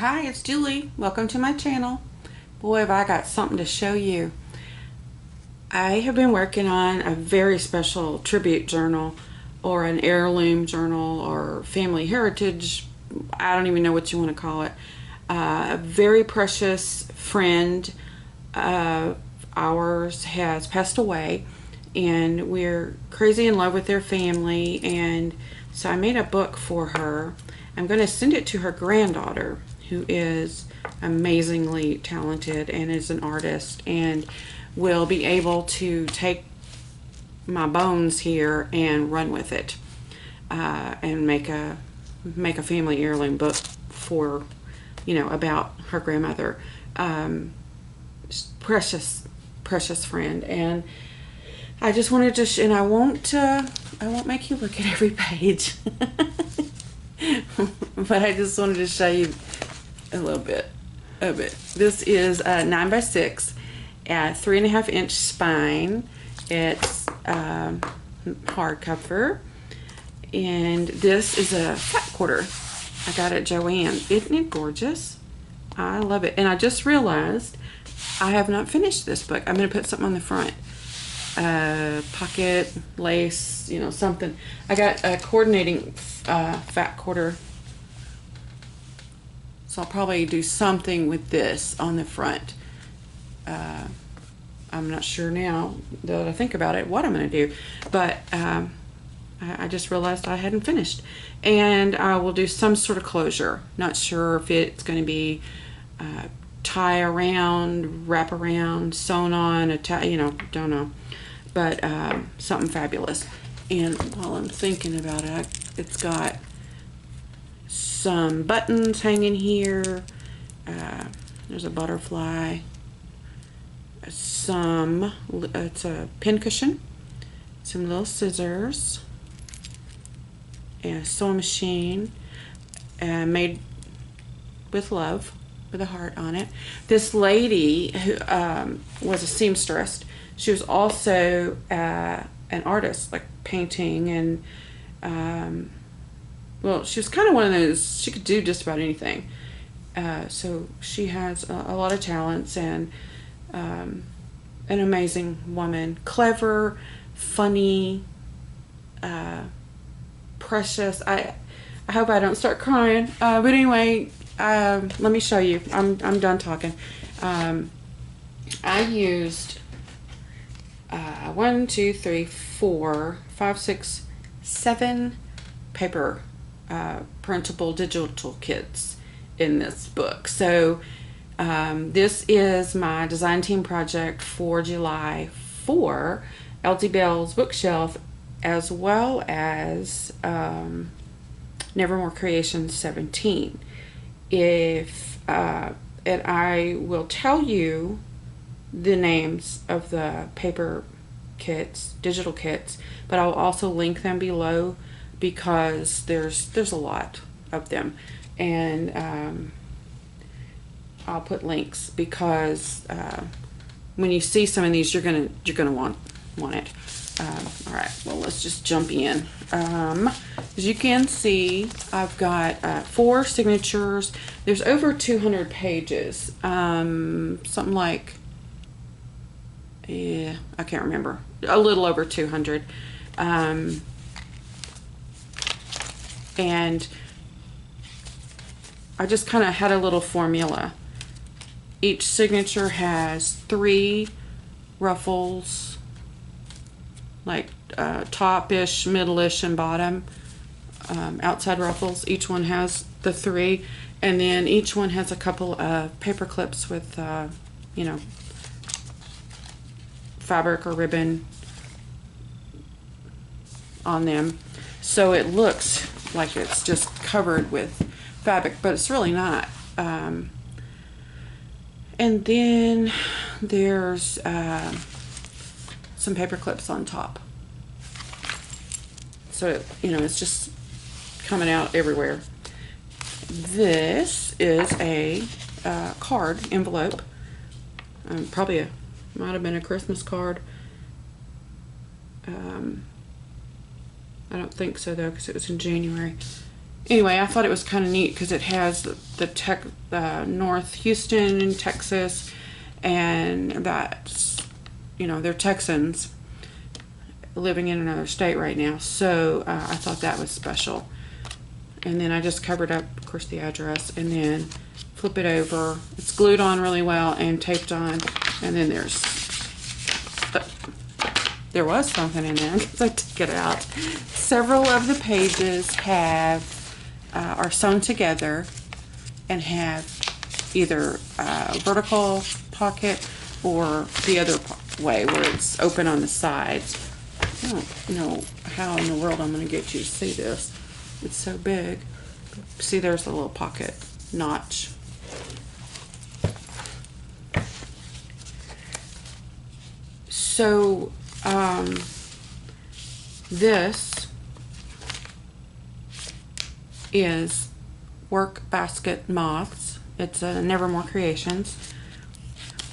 Hi, it's Julie. Welcome to my channel. Boy, have I got something to show you. I have been working on a very special tribute journal or an heirloom journal or family heritage. I don't even know what you want to call it. A very precious friend of ours has passed away, and we're crazy in love with their family, and so I made a book for her. I'm going to send it to her granddaughter, who is amazingly talented and is an artist and will be able to take my bones here and run with it, and make a family heirloom book for, about her grandmother. Precious friend, and I just wanted to and I won't make you look at every page. But I just wanted to show you a little bit of it. This is a 9x6 at 3.5-inch spine. It's hardcover, and this is a fat quarter I got at Joann. Isn't it gorgeous? I love it. And I just realized I have not finished this book. I'm going to put something on the front. Pocket, lace, something. I got a coordinating fat quarter, so I'll probably do something with this on the front. I'm not sure now that I think about it what I'm going to do, but I just realized I hadn't finished, and I will do some sort of closure. Not sure if it's going to be tie around, wrap around, sewn on, don't know, but something fabulous. And while I'm thinking about it, it's got some buttons hanging here. There's a butterfly. It's a pin cushion, some little scissors, and a sewing machine, made with love, with a heart on it. This lady who was a seamstress. She was also an artist, like painting, and well, she was kind of one of those, she could do just about anything. So she has a lot of talents, and an amazing woman. Clever, funny, precious. I hope I don't start crying. But anyway, let me show you. I'm done talking. I used 1, 2, 3, 4, 5, 6, 7 paper printable digital kits in this book. So this is my design team project for July for EllsieBelsBookShelf, as well as Nevermore Creations 17. And I will tell you the names of the paper kits, digital kits, but I'll also link them below, because there's a lot of them, and I'll put links, because when you see some of these, you're gonna want it. All right, well, let's just jump in. As you can see, I've got 4 signatures. There's over 200 pages. Something like, yeah, I can't remember. A little over 200. And I just kind of had a little formula. Each signature has 3 ruffles, like top-ish, middle-ish, and bottom, outside ruffles. Each one has the 3, and then each one has a couple of paper clips with, fabric or ribbon on them, so it looks like it's just covered with fabric, but it's really not. And then there's some paper clips on top, so it's just coming out everywhere. This is a card envelope, probably might have been a Christmas card. I don't think so though, because it was in January. anyway, I thought it was kind of neat because it has the North Houston, Texas, and that's, you know, they're Texans living in another state right now. So I thought that was special. And then I just covered up, of course, the address, and then flip it over. It's glued on really well and taped on. And then there was something in there because I took it out. Several of the pages are sewn together and have either a vertical pocket or the other way where it's open on the sides. I don't know how in the world I'm going to get you to see this. It's so big. See, there's a little pocket notch. So, this is Work Basket Moths. It's a Nevermore Creations.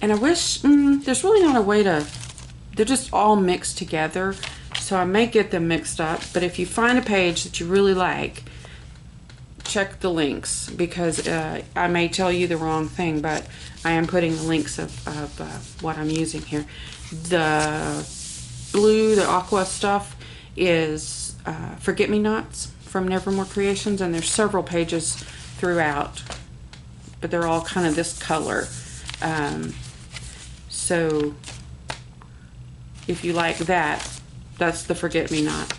And I wish, there's really not a way to, they're just all mixed together. So I may get them mixed up, but if you find a page that you really like, check the links, because I may tell you the wrong thing, but I am putting the links of what I'm using here. The blue, the aqua stuff is Forget-Me-Nots from Nevermore Creations, and there's several pages throughout, but they're all kind of this color. So if you like that, that's the Forget-Me-Not.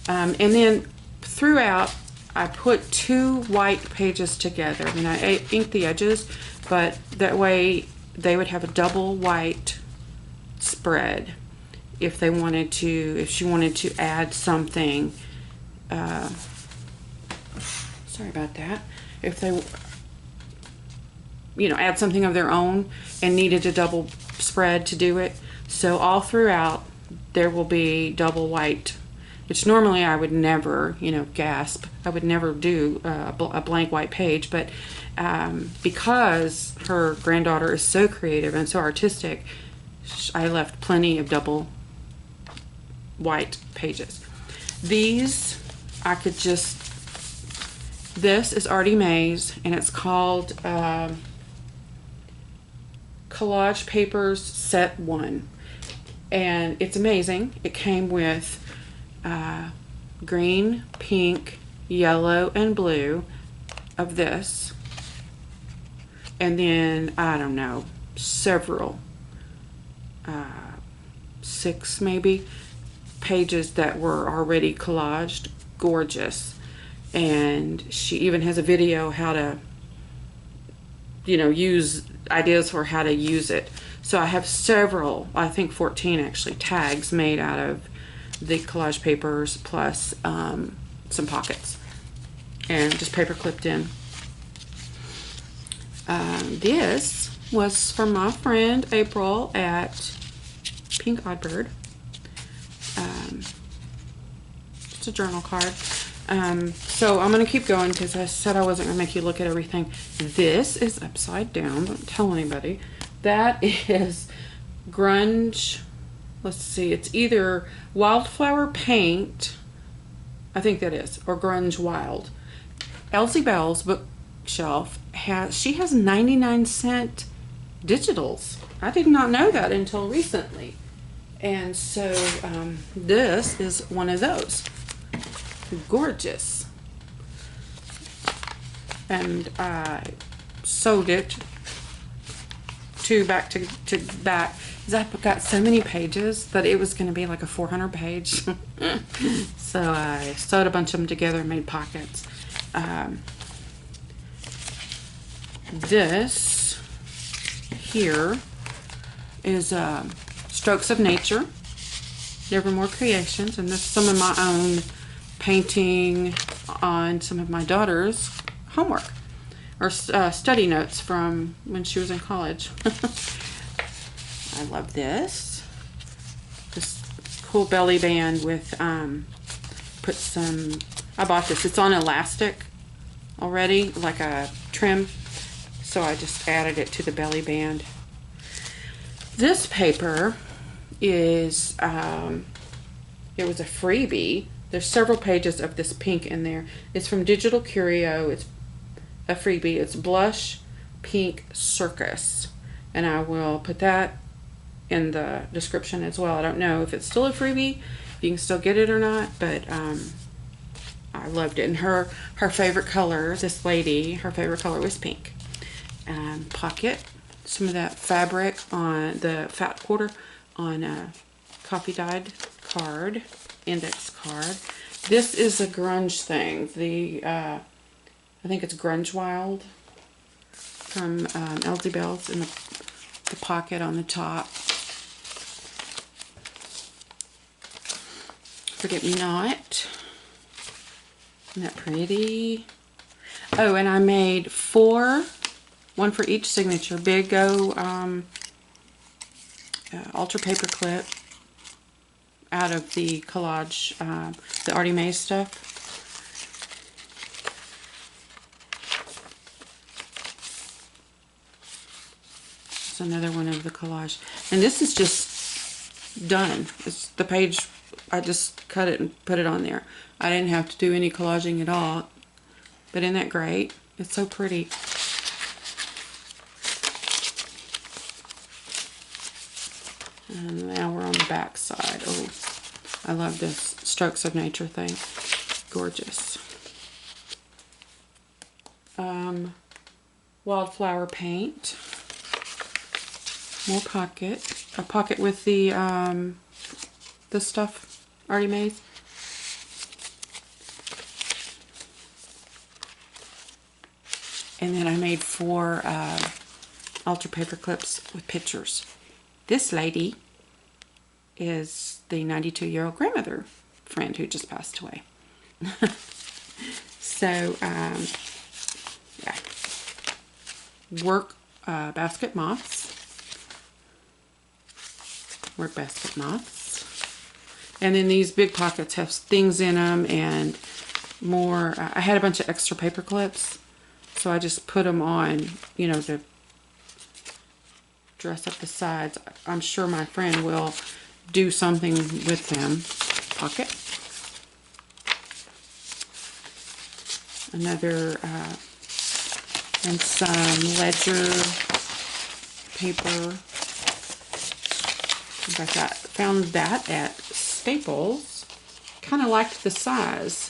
And then throughout, I put 2 white pages together. I mean, I inked the edges, but that way they would have a double white spread if they wanted to, if she wanted to add something. Sorry about that. If they, you know, add something of their own and needed a double spread to do it. So all throughout, there will be double white, which normally I would never, you know, gasp. I would never do a blank white page, but because her granddaughter is so creative and so artistic, I left plenty of double white pages. These, I could just, this is ARTYmaze, and it's called Collage Papers Set 1. And it's amazing. It came with green, pink, yellow, and blue of this. And then, I don't know, several, 6 maybe, pages that were already collaged. Gorgeous. And she even has a video how to, you know, use ideas for how to use it. So I have several, I think 14 actually, tags made out of the collage papers, plus some pockets, and just paper clipped in. This was from my friend April at Pink Oddbird. Just a journal card. So I'm going to keep going because I said I wasn't going to make you look at everything. This is upside down. Don't tell anybody. That is grunge. Let's see. It's either Wildflower Paint, I think that is, or Grunge Wild. EllsieBelsBookShelf has 99-cent digitals. I did not know that until recently. And so this is one of those. Gorgeous. And I sewed it back to back. I've got so many pages that it was going to be like a 400 page. So I sewed a bunch of them together and made pockets. This here is Strokes of Nature, Nevermore Creations, and this is some of my own painting on some of my daughter's homework or study notes from when she was in college. I love this cool belly band with put some, I bought this, it's on elastic already, like a trim, so I just added it to the belly band. This paper is it was a freebie there's several pages of this pink in there. It's from Digital Curio. It's a freebie. It's Blush Pink Circus. And I will put that in the description as well. I don't know if it's still a freebie, if you can still get it or not, but I loved it. And her favorite color, this lady, her favorite color was pink. Pocket, some of that fabric on the fat quarter on a coffee dyed card, index card. This is a grunge thing. I think it's Grunge Wild from EllsieBels, in the pocket on the top. Forget Me Not. Isn't that pretty? Oh, and I made 4, one for each signature. Big O Ultra Paper Clip out of the collage, the ARTYmaze stuff. It's another one of the collage. And this is just done. It's the page, I just cut it and put it on there. I didn't have to do any collaging at all. But isn't that great? It's so pretty. And now we're on the back side. Oh, I love this Strokes of Nature thing. Gorgeous. Wildflower paint. More pocket. A pocket with the stuff ARTYmaze. And then I made 4 Ultra Paper Clips with pictures. This lady is the 92-year-old grandmother friend who just passed away. So, yeah. Work basket moths. Work basket moths. And then these big pockets have things in them and more. I had a bunch of extra paper clips, so I just put them on, you know, to dress up the sides. I'm sure my friend will do something with them. Pocket. Another, and some ledger paper. Found that at Staples. Kind of liked the size.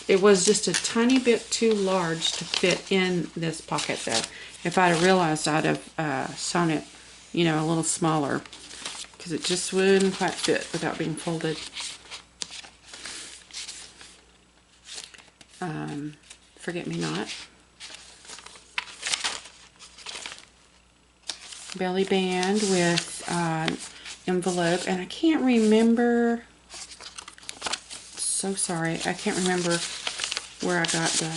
It was just a tiny bit too large to fit in this pocket though. If I'd have realized, I'd have sewn it, you know, a little smaller, because it just wouldn't quite fit without being folded. Forget Me Not. Belly band with envelope, and I can't remember. So sorry, I can't remember where I got the.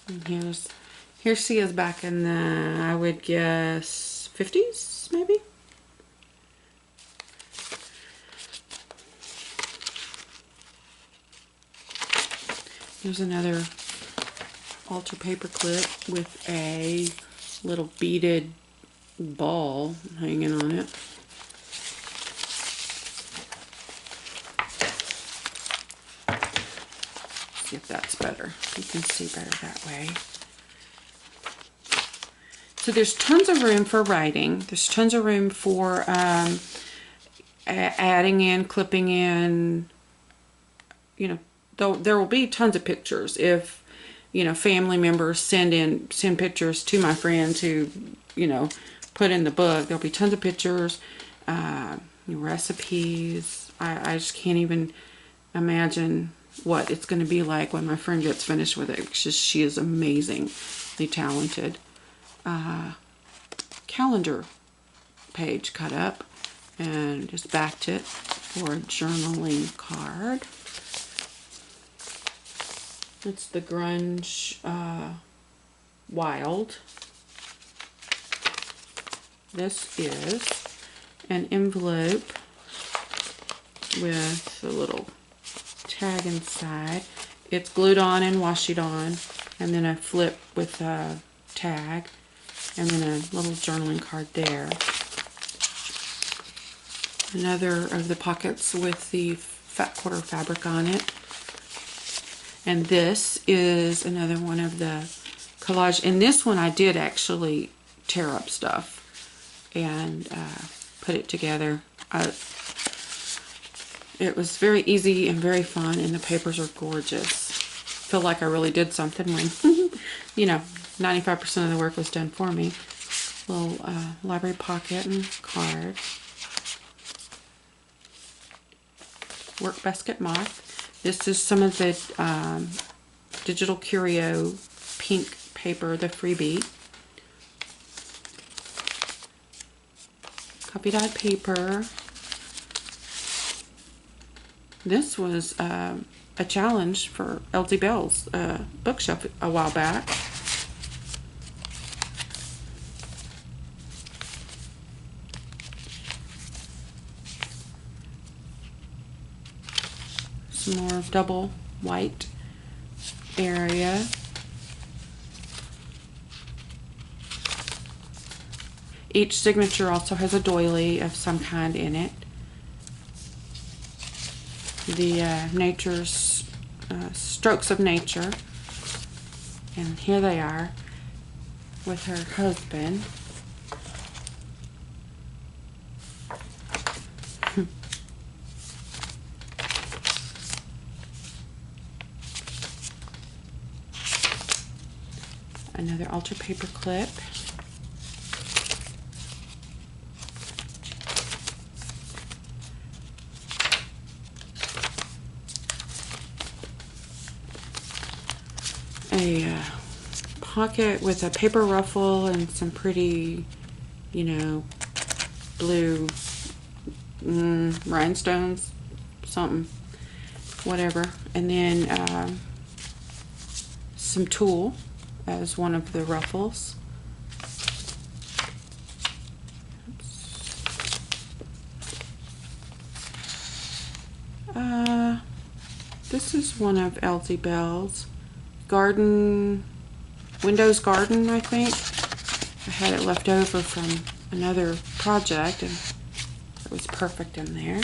And here she is back in the, I would guess, 50s maybe. Here's another Ultra Paper Clip with a little beaded ball hanging on it. See if that's better. You can see better that way. So there's tons of room for writing. There's tons of room for adding in, clipping in, you know, there will be tons of pictures if, you know, family members send pictures to my friends who, you know, put in the book. There'll be tons of pictures, recipes. I just can't even imagine what it's going to be like when my friend gets finished with it. She is amazingly talented. Calendar page cut up and just backed it for a journaling card. It's the Grunge Wild. This is an envelope with a little tag inside. It's glued on and washi on, and then a flip with a tag, and then a little journaling card there. Another of the pockets with the fat quarter fabric on it. And this is another one of the collage. In this one I did actually tear up stuff and put it together. It was very easy and very fun, and the papers are gorgeous. I feel like I really did something when, you know, 95% of the work was done for me. Little library pocket and card. Work basket moth. This is some of the Digital Curio pink paper, the freebie. Copy dyed paper. This was a challenge for Ellsie's bookshelf a while back. Some more double white area. Each signature also has a doily of some kind in it. The nature's strokes of nature, and here they are with her husband. Another altar paper clip. A pocket with a paper ruffle and some pretty, you know, blue rhinestones, something, whatever. And then some tulle as one of the ruffles. This is one of EllsieBels. Windows Garden, I think. I had it left over from another project and it was perfect in there.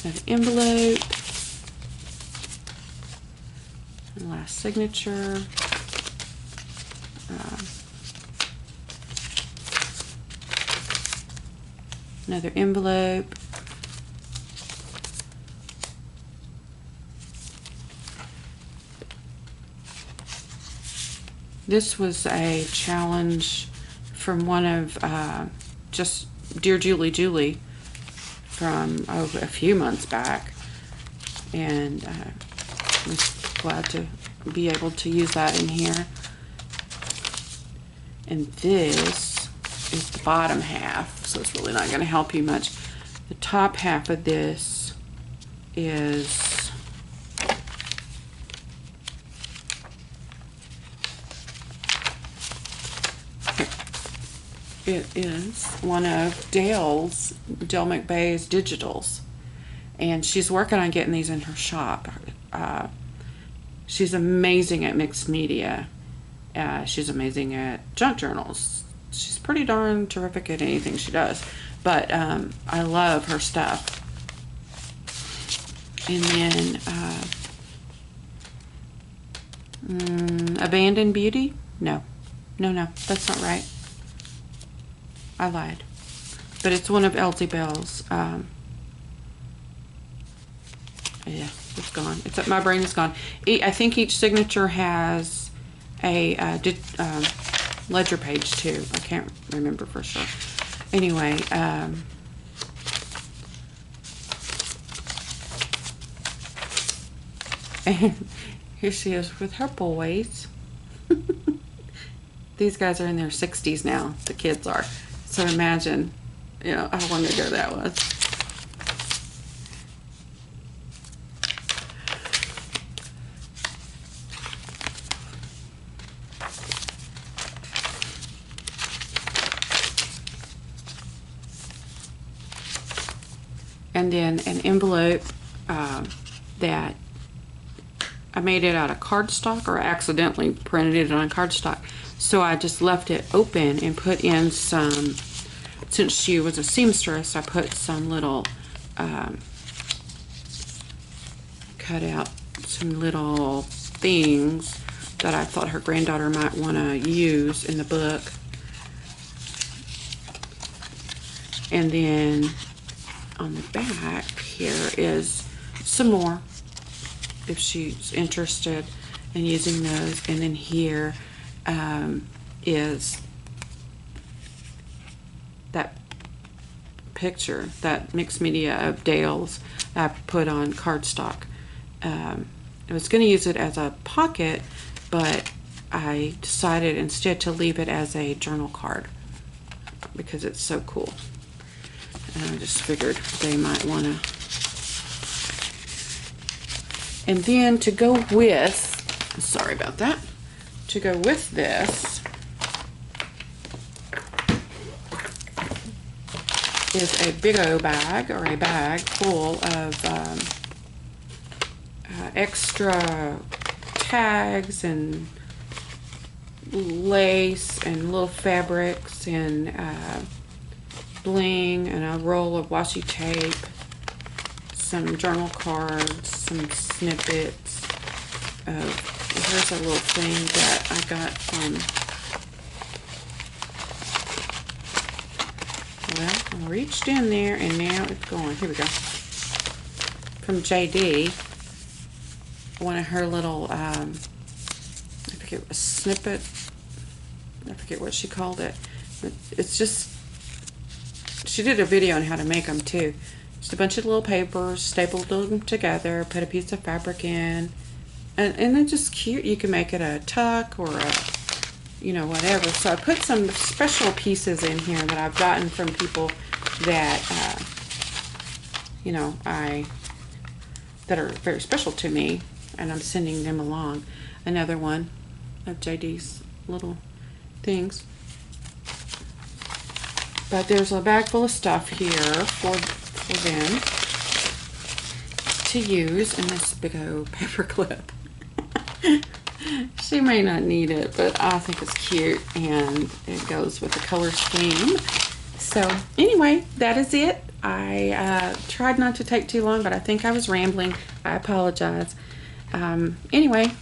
Another envelope. And last signature. Another envelope. This was a challenge from one of just Dear Julie from a few months back, and I was glad to be able to use that in here. And this is the bottom half, so it's really not going to help you much. The top half of this is one of Dale McBay's digitals, and she's working on getting these in her shop. She's amazing at mixed media. She's amazing at junk journals. She's pretty darn terrific at anything she does, but I love her stuff. And then Abandoned Beauty? No, that's not right. I lied. But it's one of EllsieBels. Yeah, it's gone. My brain is gone. I think each signature has a ledger page too. I can't remember for sure. Anyway, and here she is with her boys. These guys are in their 60s now. The kids are. So imagine, you know, how long ago that was. And then an envelope that I made it out of cardstock, or accidentally printed it on cardstock. So I just left it open and put in some since she was a seamstress, I put some little, cut out some little things that I thought her granddaughter might want to use in the book. And then on the back here is some more if she's interested in using those. And then here is that picture, that mixed media of Dale's I put on cardstock. I was going to use it as a pocket, but I decided instead to leave it as a journal card because it's so cool. And I just figured they might want to. And then to go with, sorry about that, to go with this is a big O bag, or a bag full of extra tags and lace and little fabrics and bling and a roll of washi tape, some journal cards, some snippets of, here's a little thing that I got from, well, I reached in there and now it's gone. Here we go. From JD. One of her little, I forget, a snippet, I forget what she called it. It's just, she did a video on how to make them too. Just a bunch of little papers, stapled them together, put a piece of fabric in, and they're just cute. You can make it a tuck or a, you know, whatever. So I put some special pieces in here that I've gotten from people that, you know, that are very special to me, and I'm sending them along. Another one of JD's little things. But there's a bag full of stuff here for them to use, and this big old paper clip. She may not need it, but I think it's cute, and it goes with the color scheme. So anyway, that is it. I tried not to take too long, but I think I was rambling. I apologize. Anyway,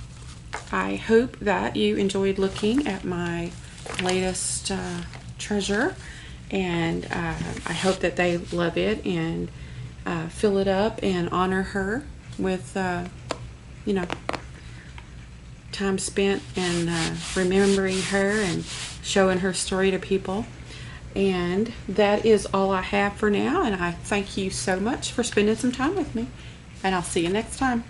I hope that you enjoyed looking at my latest treasure, and I hope that they love it and fill it up and honor her with, you know, time spent and remembering her and showing her story to people. And that is all I have for now, and I thank you so much for spending some time with me, and I'll see you next time.